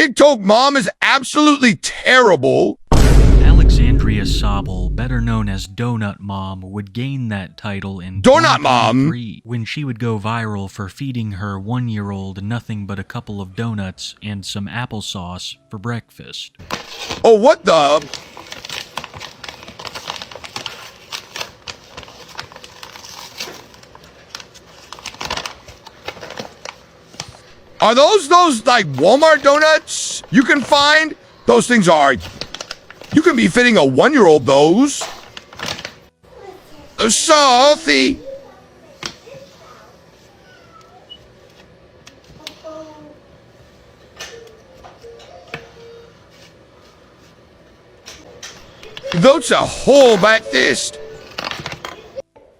TikTok mom is absolutely terrible. Alexandria Sobel, better known as Donut Mom, would gain that title in Donut Mom? 2023 when she would go viral for feeding her 1-year-old nothing but a couple of donuts and some applesauce for breakfast. Oh, what the? Are those like Walmart donuts you can find? Those things are. You can be fitting a 1-year-old those. Salty. That's a whole breakfast.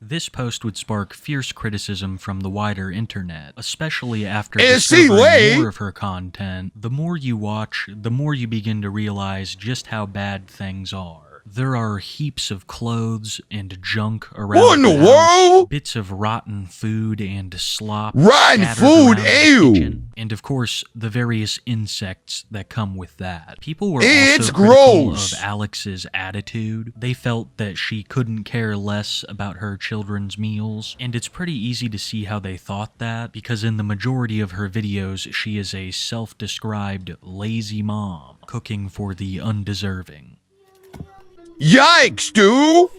This post would spark fierce criticism from the wider internet, especially after See, discovering wait. more of her content. The more you watch, the more you begin to realize just how bad things are. There are heaps of clothes and junk around What in the house, world? bits of rotten food and slop Rotten scattered food, around the ew. kitchen, and of course, the various insects that come with that. People were It's also critical gross. of Alex's attitude. They felt that she couldn't care less about her children's meals, and it's pretty easy to see how they thought that, because in the majority of her videos, she is a self-described lazy mom, cooking for the undeserving. Yikes, dude.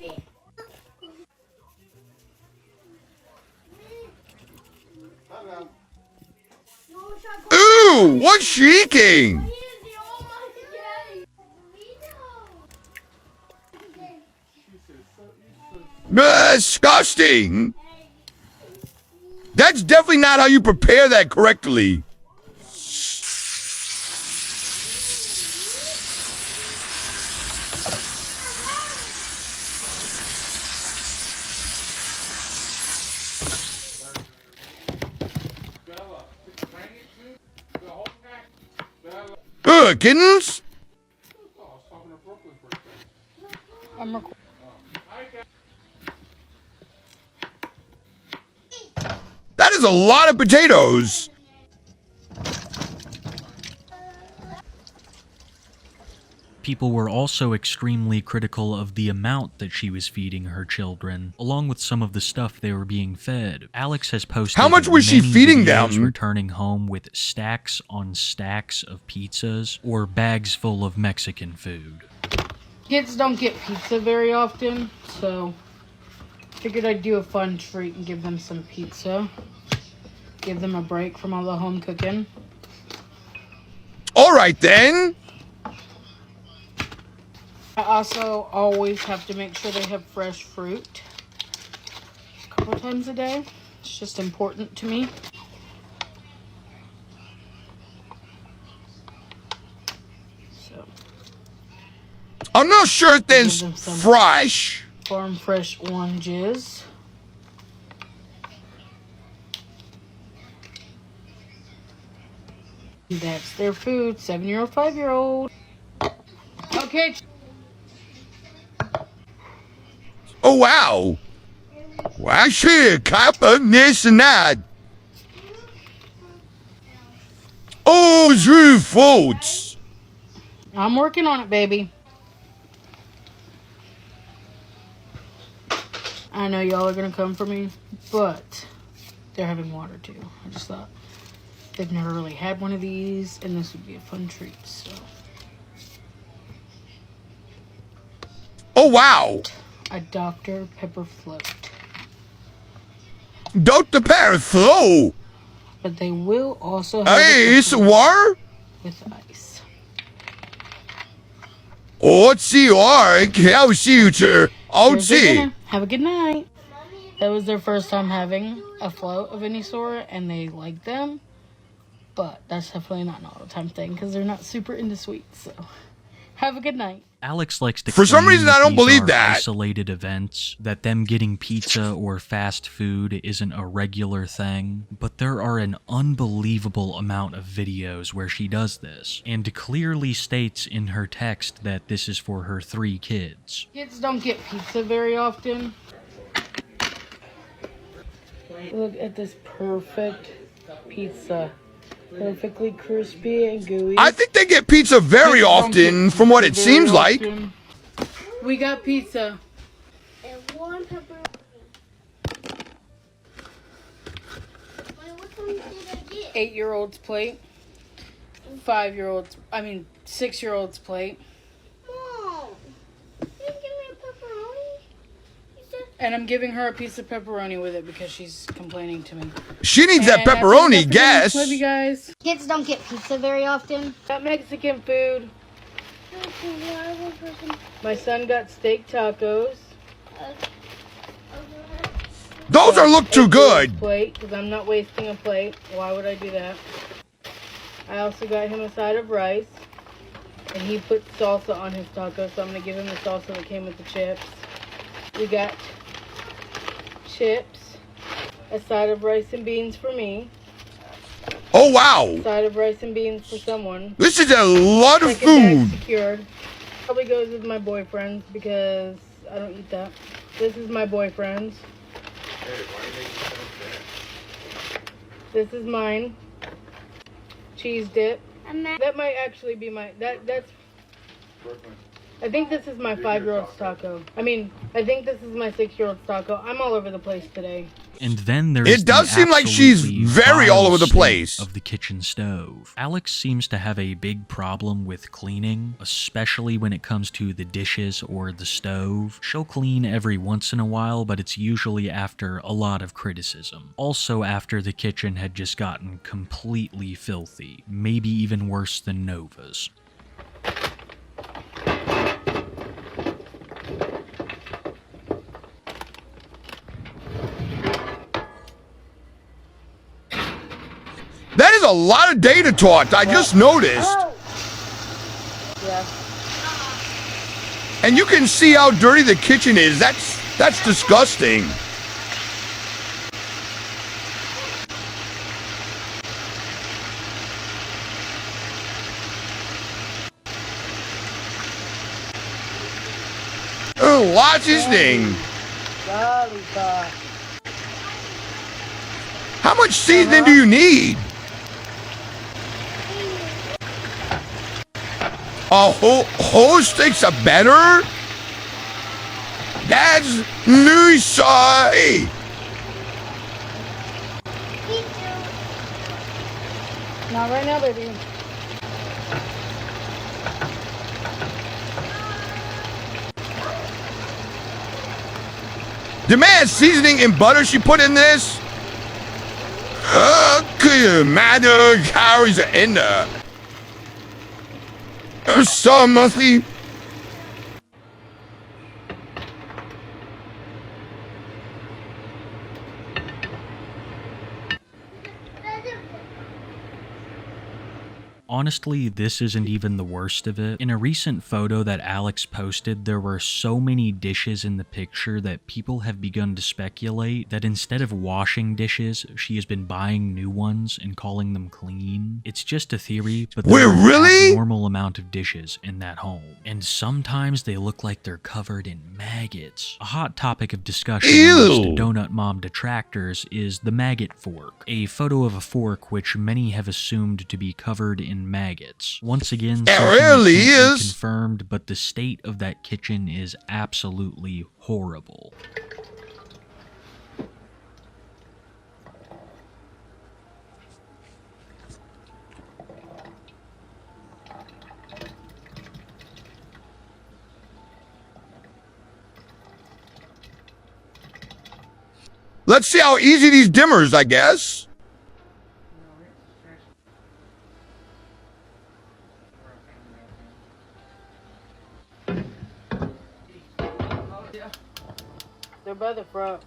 Ooh, what's shrieking? Disgusting. That's definitely not how you prepare that correctly. Kittens? That is a lot of potatoes. People were also extremely critical of the amount that she was feeding her children, along with some of the stuff they were being fed. Alex has posted How much was she many feeding videos them? returning home with stacks on stacks of pizzas or bags full of Mexican food. Kids don't get pizza very often, so figured I'd do a fun treat and give them some pizza. Give them a break from all the home cooking. All right, then. I also always have to make sure they have fresh fruit a couple times a day. It's just important to me. So, I'm not sure if it's Give them some. fresh. farm fresh oranges. That's their food. 7-year-old, 5-year-old. Okay. Oh, wow. Well, shit, cop of this and that. Oh, it's really faults. I'm working on it, baby. I know y'all are gonna come for me, but they're having water too. I just thought they've never really had one of these, and this would be a fun treat. So, Oh, wow. a Dr. Pepper float, Dr. Paraflow. but they will also have Hey, it it's a war. with ice. Oh, let's see, I'll see you, sir. I'll Here's their see. dinner. Have a good night. That was their first time having a float of any sort, and they liked them. But that's definitely not an all-the-time thing because they're not super into sweets. So, have a good night. Alex likes to For some claim reason, I don't these believe are that. isolated events, that them getting pizza or fast food isn't a regular thing, but there are an unbelievable amount of videos where she does this, and clearly states in her text that this is for her 3 kids. Kids don't get pizza very often. Look at this perfect pizza. Perfectly crispy and gooey. I think they get pizza very often, from what it seems like. We got pizza. And one pepperoni. What kind did I get? 8-year-old's plate. 6-year-old's plate. Mom, you didn't give me a pepperoni? You said And I'm giving her a piece of pepperoni with it because she's complaining to me. She needs that And that's pepperoni, enough for guess. Love you guys. kids don't get pizza very often. Got Mexican food. My son got steak tacos. Those are look too good. Plate, because I'm not wasting a plate. Why would I do that? I also got him a side of rice. And he put salsa on his taco, so I'm going to give him the salsa that came with the chips. We got chips. A side of rice and beans for me. Oh, wow. Side of rice and beans for someone. This is a lot of Second bag food. secured. Probably goes with my boyfriend's because I don't eat that. This is my boyfriend's. This is mine. Cheese dip. That might actually be my that's I think this is my 5-year-old's taco. I think this is my 6-year-old's taco. I'm all over the place today. And then there's It does seem like she's very all over the place. of the kitchen stove. Alex seems to have a big problem with cleaning, especially when it comes to the dishes or the stove. She'll clean every once in a while, but it's usually after a lot of criticism. Also after the kitchen had just gotten completely filthy, maybe even worse than Nova's. That is a lot of data taught, I just noticed. Yeah. And you can see how dirty the kitchen is. That's disgusting. Oh, what's his name? Lollipop. How much seasoning do you need? A whole sticks of better? That's new soy. Not right now, baby. The man seasoning and butter she put in this? Could you imagine how many calories are in there? So monthly. Honestly, this isn't even the worst of it. In a recent photo that Alex posted, there were so many dishes in the picture that people have begun to speculate that instead of washing dishes, she has been buying new ones and calling them clean. It's just a theory, but there Wait, are an really? abnormal amount of dishes in that home. And sometimes they look like they're covered in maggots. A hot topic of discussion amongst Ew. Donut Mom detractors is the maggot fork, a photo of a fork which many have assumed to be covered in maggots. Once again, something that really can't be is. confirmed, but the state of that kitchen is absolutely horrible. Let's see how easy these dimmers, I guess. They're by the front.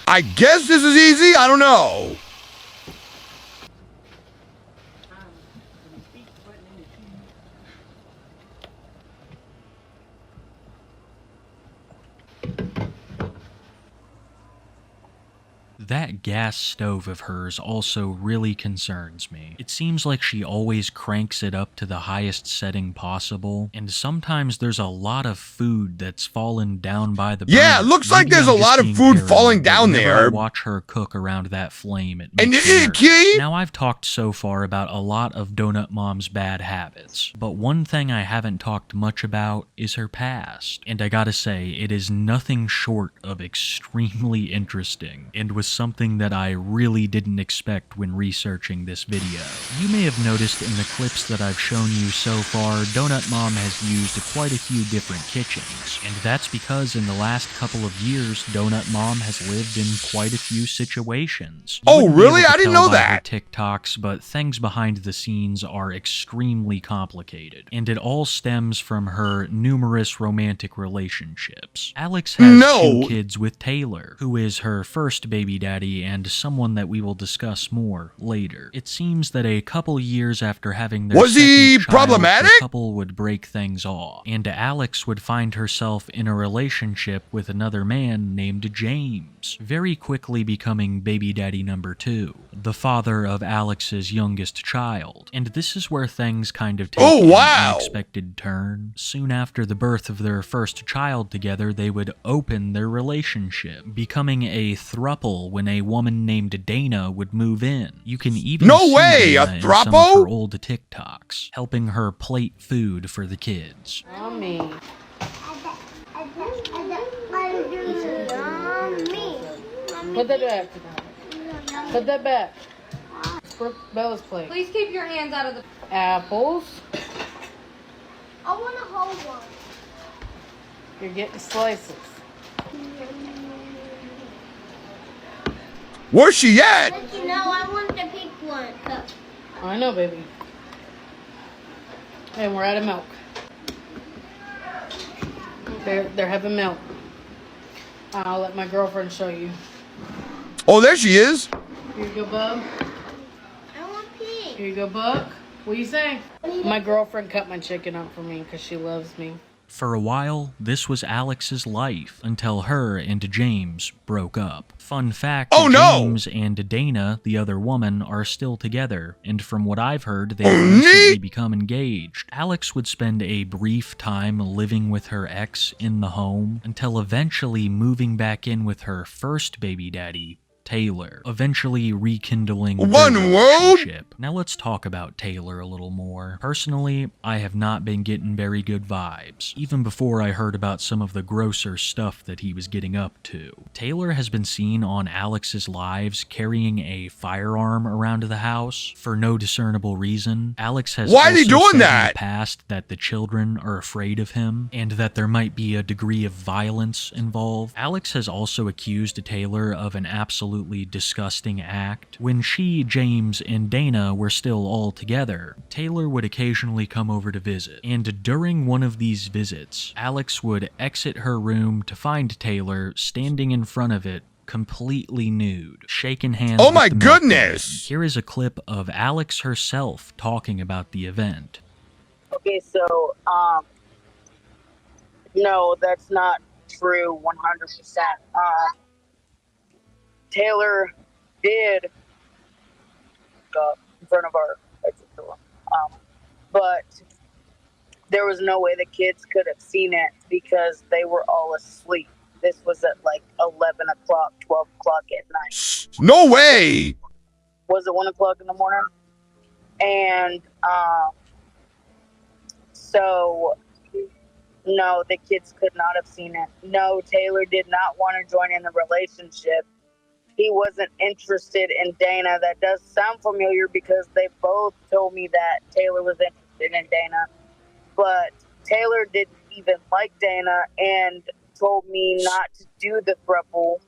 I guess this is easy. I don't know. that gas stove of hers also really concerns me. It seems like she always cranks it up to the highest setting possible, and sometimes there's a lot of food that's fallen down by the Yeah, burner. it looks like Maybe there's I'm a just lot of being food paranoid, falling but down whenever there. I watch her cook around that flame, it And makes me nervous. Kitty? Now, I've talked so far about a lot of Donut Mom's bad habits, but one thing I haven't talked much about is her past. And I gotta say, it is nothing short of extremely interesting, and was something that I really didn't expect when researching this video. You may have noticed in the clips that I've shown you so far, Donut Mom has used quite a few different kitchens, and that's because in the last couple of years, Donut Mom has lived in quite a few situations. You Oh, wouldn't be really? able to I didn't tell know by her that. TikToks, but things behind the scenes are extremely complicated, and it all stems from her numerous romantic relationships. Alex has No. 2 kids with Taylor, who is her first baby daddy and someone that we will discuss more later. It seems that a couple years after having their Was he second child, problematic? the couple would break things off, and Alex would find herself in a relationship with another man named James, very quickly becoming baby daddy number 2, the father of Alex's youngest child. And this is where things kind of take Oh, wow. an unexpected turn. Soon after the birth of their first child together, they would open their relationship, becoming a throuple when a woman named Dana would move in. You can even No see way, a Dana in some of throuple? her old TikToks, helping her plate food for the kids. Mommy. Put that back. Put that back. Put Bella's plate. Please keep your hands out of the. Apples. I want a whole one. You're getting slices. Where's she at? But you know, I want the pink one. Cup. I know, baby. And we're out of milk. They're having milk. I'll let my girlfriend show you. Oh, there she is. Here you go, bub. I want pink. Here you go, Buck. What are you saying? My girlfriend cut my chicken up for me because she loves me. For a while, this was Alex's life until her and James broke up. Fun fact, Oh, no! James and Dana, the other woman, are still together, and from what I've heard, they've Oh, recently neat! become engaged. Alex would spend a brief time living with her ex in the home, until eventually moving back in with her first baby daddy, Taylor, eventually rekindling their One world? relationship. Now let's talk about Taylor a little more. Personally, I have not been getting very good vibes, even before I heard about some of the grosser stuff that he was getting up to. Taylor has been seen on Alex's lives carrying a firearm around the house for no discernible reason. Alex has Why is he also doing said in that? the past that the children are afraid of him and that there might be a degree of violence involved. Alex has also accused Taylor of an absolutely disgusting act. When she, James, and Dana were still all together, Taylor would occasionally come over to visit, and during one of these visits, Alex would exit her room to find Taylor standing in front of it completely nude, shaking hands Oh with my the milkman. goodness! Here is a clip of Alex herself talking about the event. Okay, so, no, that's not true 100%. Taylor did go in front of our exit door, but there was no way the kids could have seen it because they were all asleep. This was at like 11 o'clock, 12 o'clock at night. No way! Was it 1 o'clock in the morning? And so, no, the kids could not have seen it. No, Taylor did not want to join in the relationship. He wasn't interested in Dana. That does sound familiar because they both told me that Taylor was interested in Dana. But Taylor didn't even like Dana and told me not to do the throuple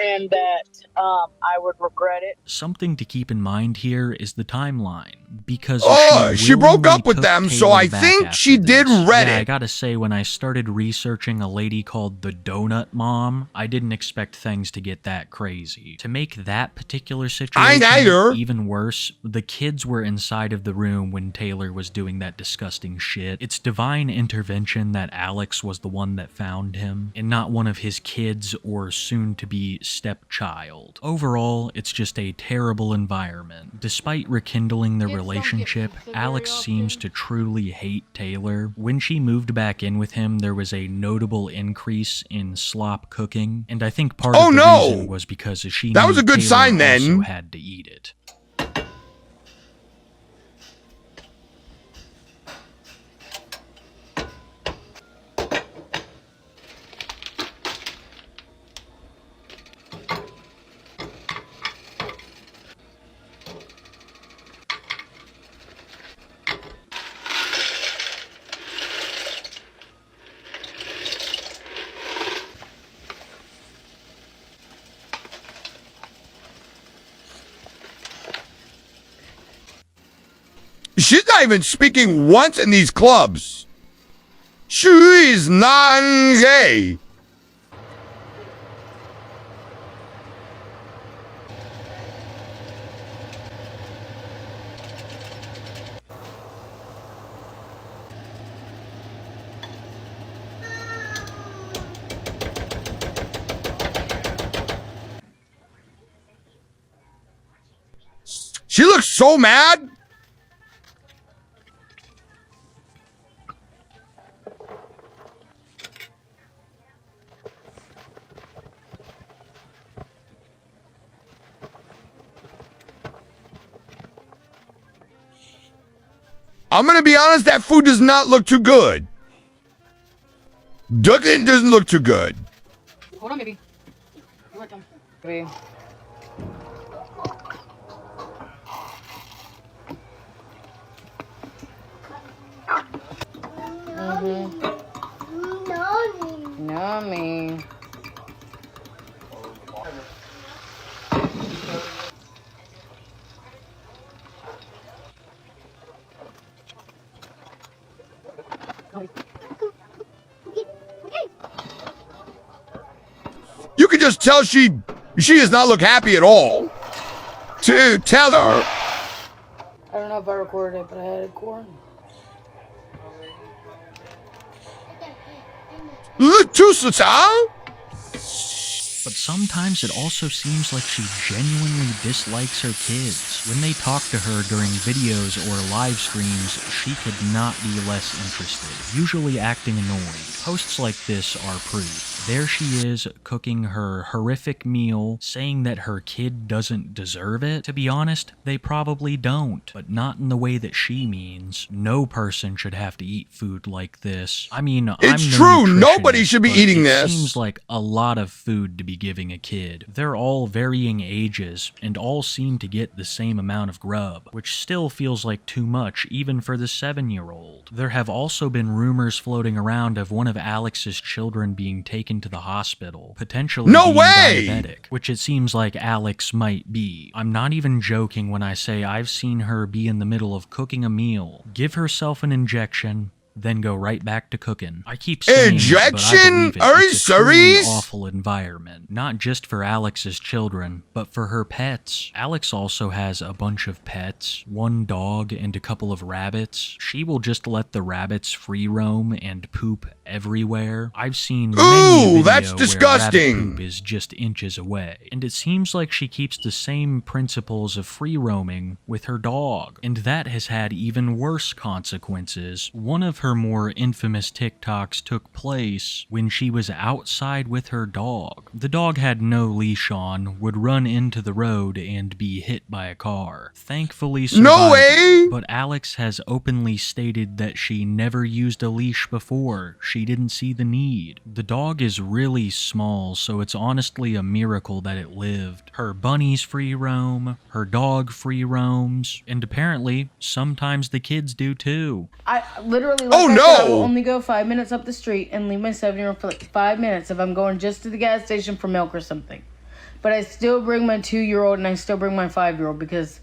and that I would regret it. Something to keep in mind here is the timeline, because Oh, she broke willingly up with took them, so Taylor I back think after she did this. Reddit. Yeah, I gotta say, when I started researching a lady called the Donut Mom, I didn't expect things to get that crazy. To make that particular situation neither. even worse, the kids were inside of the room when Taylor was doing that disgusting shit. It's divine intervention that Alex was the one that found him, and not one of his kids or soon-to-be stepchild. Overall, it's just a terrible environment. Despite rekindling the Kids don't get relationship, pizza very Alex seems often. to truly hate Taylor. When she moved back in with him, there was a notable increase in slop cooking, and I think part Oh, of the no! reason was because she That knew was a good Taylor sign then. also had to eat it. She's not even speaking once in these clubs. She is non-gay. She looks so mad. I'm gonna be honest, that food does not look too good. Duckling doesn't look too good. Hold on, baby. You're welcome. Baby. Yummy. You can just tell she does not look happy at all. To tell her. I don't know if I recorded it, but I had it corn. Tussata? But sometimes it also seems like she genuinely dislikes her kids. When they talk to her during videos or live streams, she could not be less interested, usually acting annoyed. Posts like this are proof. There she is, cooking her horrific meal, saying that her kid doesn't deserve it. To be honest, they probably don't, but not in the way that she means. No person should have to eat food like this. I mean, It's I'm no true, nobody nutritionist, should be but eating it this. seems like a lot of food to be giving a kid. They're all varying ages, and all seem to get the same amount of grub, which still feels like too much even for the 7-year-old. There have also been rumors floating around of one of Alex's children being taken to the hospital, potentially No being way! diabetic, which it seems like Alex might be. I'm not even joking when I say I've seen her be in the middle of cooking a meal, give herself an injection, then go right back to cooking. I keep saying it, but I Injection? believe it. Are you It's a truly serious? awful environment, not just for Alex's children, but for her pets. Alex also has a bunch of pets, one dog and a couple of rabbits. She will just let the rabbits free roam and poop everywhere. I've seen many a Ooh, video that's where disgusting. rabbit poop is just inches away, and it seems like she keeps the same principles of free roaming with her dog, and that has had even worse consequences. One of her more infamous TikToks took place when she was outside with her dog. The dog had no leash on, would run into the road and be hit by a car. Thankfully survived, No way! but Alex has openly stated that she never used a leash before. She didn't see the need. The dog is really small, so it's honestly a miracle that it lived. Her bunnies free roam, her dog free roams, and apparently sometimes the kids do too. I literally, like Oh, I said, I will no! only go 5 minutes up the street and leave my 7-year-old for like 5 minutes if I'm going just to the gas station for milk or something. But I still bring my 2-year-old and I still bring my 5-year-old because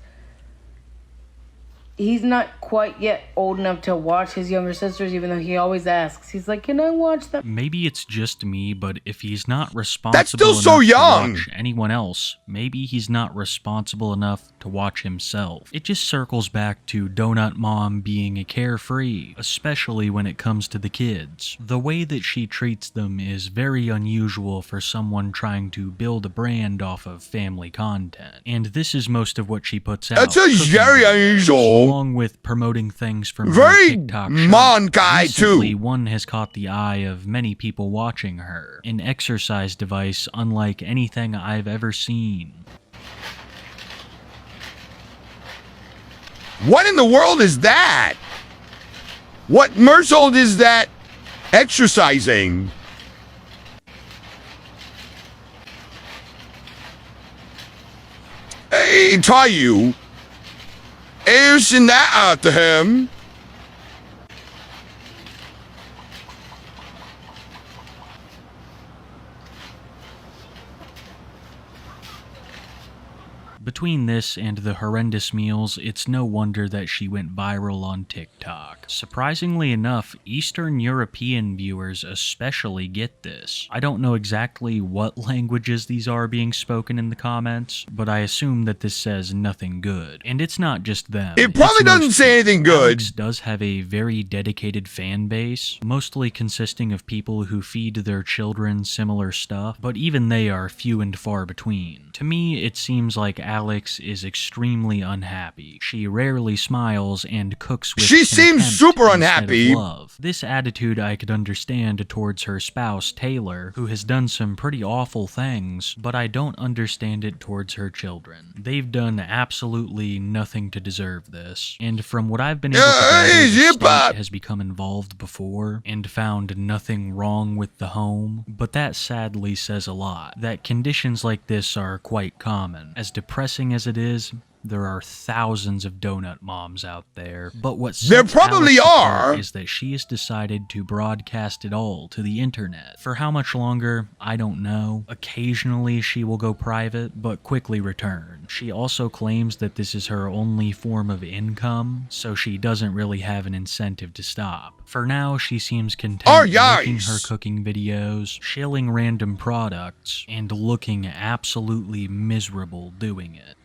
he's not quite yet old enough to watch his younger sisters, even though he always asks. He's like, can I watch them? Maybe it's just me, but if he's not responsible That's still so enough young. to watch anyone else, maybe he's not responsible enough to watch himself. It just circles back to Donut Mom being carefree, especially when it comes to the kids. The way that she treats them is very unusual for someone trying to build a brand off of family content. And this is most of what she puts out. That's just cooking very videos, unusual. along with promoting things from her Very TikTok shop. Mon guy, Recently, too. one has caught the eye of many people watching her. An exercise device unlike anything I've ever seen. What in the world is that? What Mersold is that exercising? Hey, Tayu. Isn't that after him? Between this and the horrendous meals, it's no wonder that she went viral on TikTok. Surprisingly enough, Eastern European viewers especially get this. I don't know exactly what languages these are being spoken in the comments, but I assume that this says nothing good. And it's not just them. It probably it's doesn't most say anything good. Alex does have a very dedicated fan base, mostly consisting of people who feed their children similar stuff, but even they are few and far between. To me, it seems like Alex is extremely unhappy. She rarely smiles and cooks with She seems contempt super instead of unhappy. love. This attitude I could understand towards her spouse, Taylor, who has done some pretty awful things, but I don't understand it towards her children. They've done absolutely nothing to deserve this, and from what I've been able to gather, the state has become involved before and found nothing wrong with the home, but that sadly says a lot. That conditions like this are quite common. As depressing as it is, there are thousands of donut moms out there, but what There sets probably Alex apart are. is that she has decided to broadcast it all to the internet. For how much longer, I don't know. Occasionally she will go private, but quickly return. She also claims that this is her only form of income, so she doesn't really have an incentive to stop. For now, she seems content making her cooking videos, shilling random products, and looking absolutely miserable doing it.